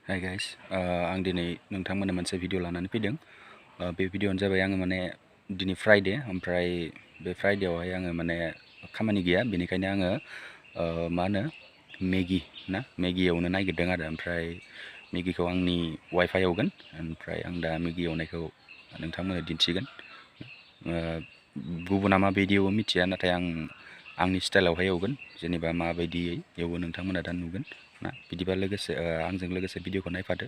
Hai guys, आं दिनै नोंथांमोननो मोनसे भिडिअ लानानै फैदों। बे भिडिअआनो जाबाय आङो माने दिनै फ्राइडे, ओमफ्राय बे फ्राइडेआवहाय आङो माने खामानि गैया, बेनिखायनो आङो मा होनो मेगि एवनो नागिरदों आरो। ओमफ्राय मेगिखौ आंनि वाइफआ एवगोन, ओमफ्राय आं दा मेगि एवनायखौ नोंथांमोननो दिन्थिगोन। गुबुना माबायदि एवो मिथिया, नाथाय आंनि स्टाइलावहाय एवगोन, जेनेबा माबायदियै एवो नोंथांमोना दा नुगोन ना। बिदिबा आंजों लोगोसे भिडिअखौ नायफादो।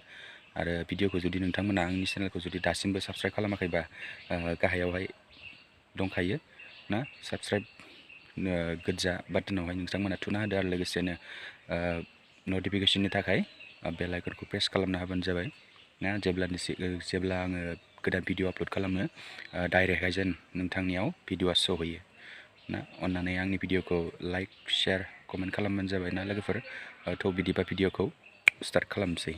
आरो भिडिअखौ जुदि नोंथांमोना आंनि चेनेलखौ जुदि दासिमबो साबस्क्राइब खालामाखैबा गाहायावहाय दंखायो ना, साबस्क्राइब गोजा बाटनावहाय नोंथांमोना थुना होदो, आरो लोगोसेनो नटिफिकेसननि थाखाय बेल आइकनखौ प्रेस खालामना होबानो जाबाय ना। जेब्ला आङो गोदान भिडिअ आपल'ड खालामो, डाइरेक्टहाय जेन नोंथांनियाव भिडिअआ सहैयो ना। अन्नानै आंनि भिडिअखौ लाइक, शेयार, कमेन्ट खालामबानो जाबाय ना लोगोफोर। थ' बिदिबा भिडिअखौ स्टार्ट खालामसै।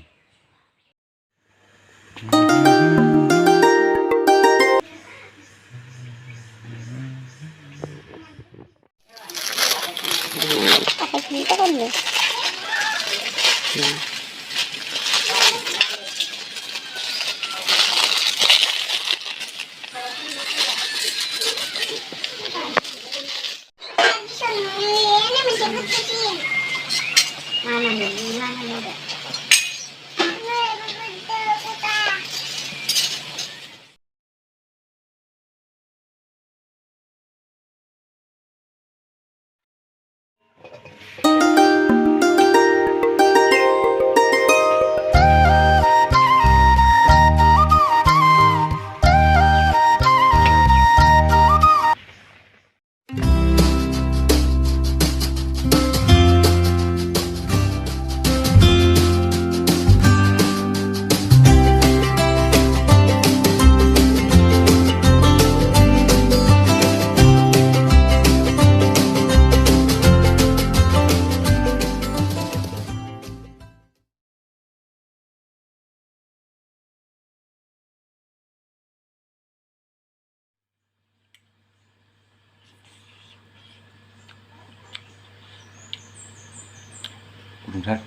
गुदुंथार।